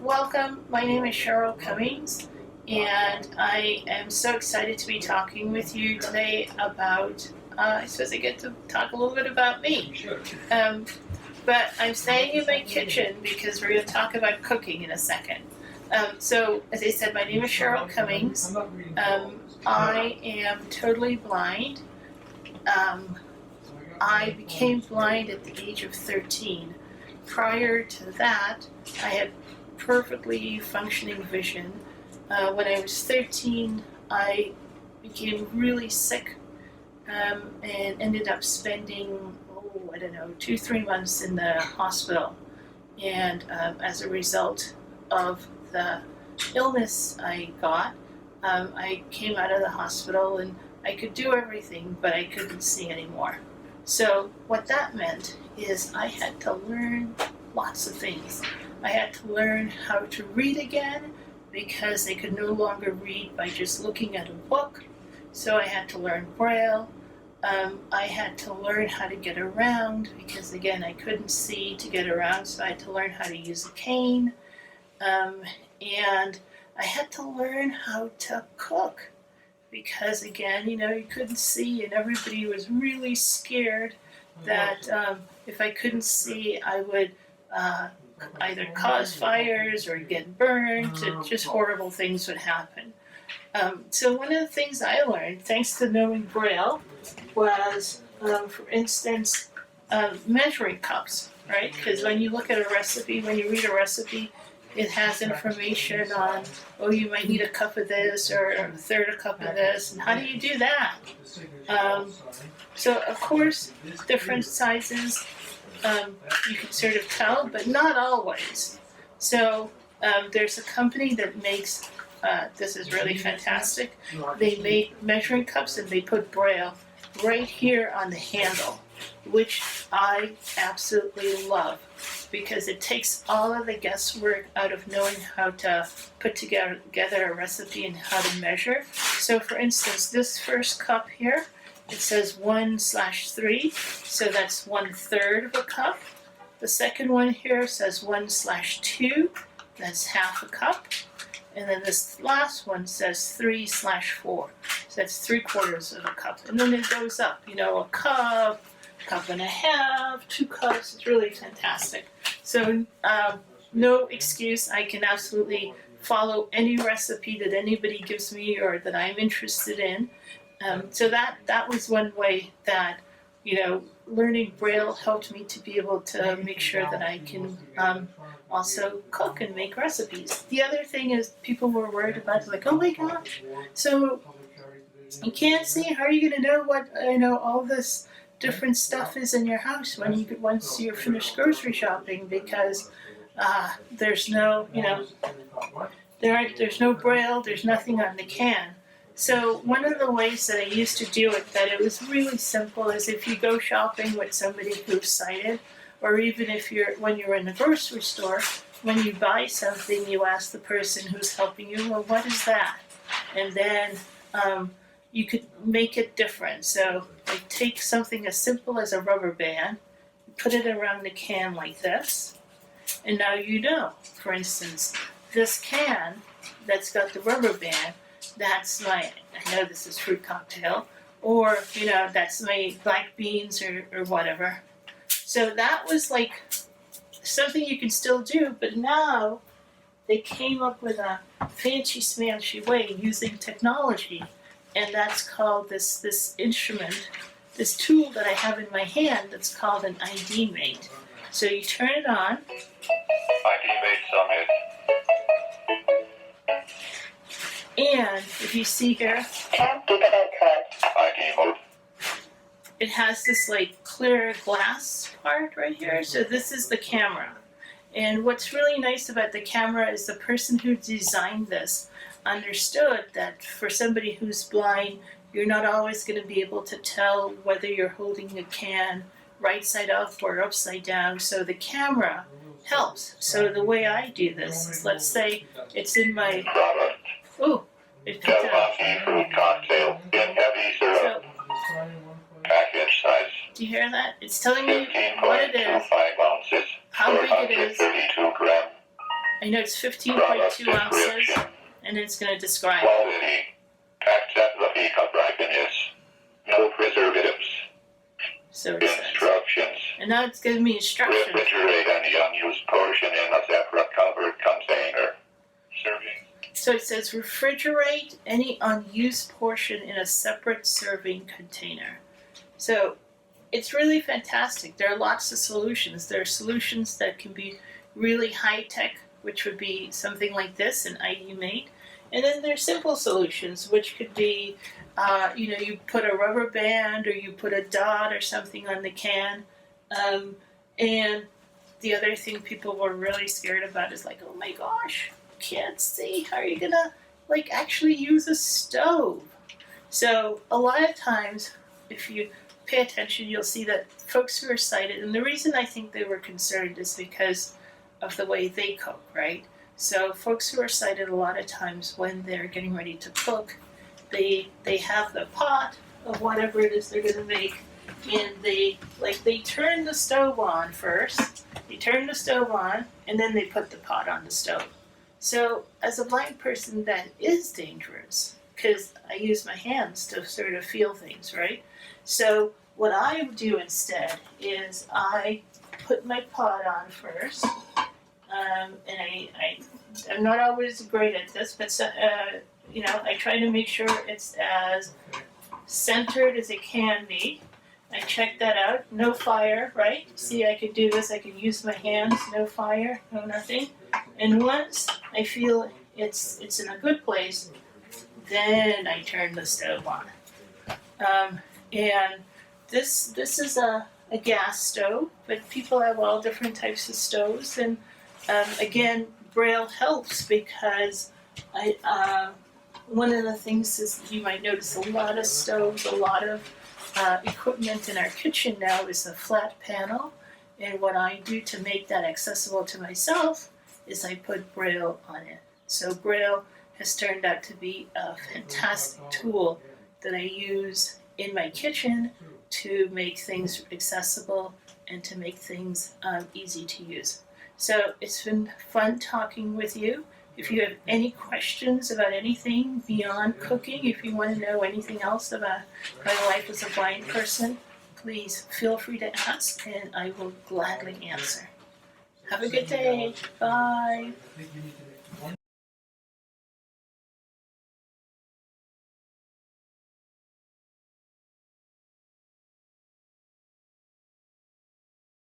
Welcome. My name is Cheryl Cumings, and I am so excited to be talking with you today about, I suppose I get to talk a little bit about me. But I'm staying in my kitchen because we're going to talk about cooking in a second. So, as I said, my name is Cheryl Cumings. I am totally blind. I became blind at the age of 13. Prior to that, I had perfectly functioning vision. When I was 13, I became really sick and ended up spending, 2-3 months in the hospital. And as a result of the illness I got, I came out of the hospital and I could do everything, but I couldn't see anymore. So what that meant is I had to learn lots of things. I had to learn how to read again because I could no longer read by just looking at a book. So I had to learn Braille. I had to learn how to get around because, again, I couldn't see to get around, so I had to learn how to use a cane. And I had to learn how to cook because, again, you couldn't see, and everybody was really scared that if I couldn't see, I would either cause fires or get burned, and just horrible things would happen. So one of the things I learned, thanks to knowing Braille, was, for instance, measuring cups, right? Because when you look at a recipe, when you read a recipe, it has information on, you might need a cup of this or a third a cup of this, and how do you do that? So, of course, different sizes you can sort of tell, but not always. So, there's a company that makes, this is really fantastic, they make measuring cups and they put Braille right here on the handle, which I absolutely love because it takes all of the guesswork out of knowing how to put together a recipe and how to measure. So for instance, this first cup here, it says 1/3, so that's 1/3 of a cup. The second one here says 1/2, that's half a cup. And then this last one says 3/4, so that's 3/4 of a cup. And then it goes up, a cup and a half, 2 cups. It's really fantastic. So no excuse. I can absolutely follow any recipe that anybody gives me or that I'm interested in. So that was one way that, learning Braille helped me to be able to make sure that I can also cook and make recipes. The other thing is people were worried about, like, oh my gosh, so you can't see, how are you going to know what, all this different stuff is in your house once you're finished grocery shopping, because there's no, there's no Braille, there's nothing on the can. So one of the ways that I used to do it, that it was really simple, is if you go shopping with somebody who's sighted, or even when you're in the grocery store, when you buy something, you ask the person who's helping you, well, what is that? And then you could make it different. So like take something as simple as a rubber band, put it around the can like this, and now for instance, this can that's got the rubber band, that's my, I know this is fruit cocktail, or, that's my black beans or whatever. So that was like something you can still do, but now they came up with a fancy smashy way using technology, and that's called this instrument, this tool that I have in my hand that's called an ID mate. So you turn it on. ID mate summit. And if you see here, ID mode. it has this like clear glass part right here. So this is the camera. And what's really nice about the camera is the person who designed this understood that for somebody who's blind, you're not always going to be able to tell whether you're holding a can right side up or upside down. So the camera helps. So the way I do this is, let's say it's in my, it picked up. Fruit cocktail in heavy syrup. Package size. Do you hear that? It's telling me what it is, 15.25 ounces. how big it is, 32 grams. I know it's 15.2 ounces, and it's going to describe. Quality. Accessibility of brightness. No preservatives. So it says. Instructions. And now it's giving me instructions. Refrigerate any unused portion in a separate covered container. Serving. So it says refrigerate any unused portion in a separate serving container. So it's really fantastic. There are lots of solutions. There are solutions that can be really high tech, which would be something like this, an ID mate. And then there's simple solutions, which could be, you put a rubber band or you put a dot or something on the can. And the other thing people were really scared about is like, oh my gosh, can't see. How are you gonna actually use a stove? So a lot of times, if you pay attention, you'll see that folks who are sighted, and the reason I think they were concerned is because of the way they cook, right? So folks who are sighted, a lot of times when they're getting ready to cook, they have the pot of whatever it is they're gonna make, and they turn the stove on first. They turn the stove on, and then they put the pot on the stove. So as a blind person, that is dangerous because I use my hands to sort of feel things, right? So what I do instead is I put my pot on first, and I'm not always great at this, but I try to make sure it's as centered as it can be. I check that out. No fire, right? See, I could do this. I could use my hands. No fire. No nothing. And once I feel it's in a good place, then I turn the stove on. And this is a gas stove, but people have all different types of stoves. And again, Braille helps because one of the things is you might notice a lot of stoves, a lot of equipment in our kitchen now is a flat panel, and what I do to make that accessible to myself is I put Braille on it. So Braille has turned out to be a fantastic tool that I use in my kitchen to make things accessible and to make things easy to use. So it's been fun talking with you. If you have any questions about anything beyond cooking, if you want to know anything else about my life as a blind person, please feel free to ask and I will gladly answer. Have a good day. Bye.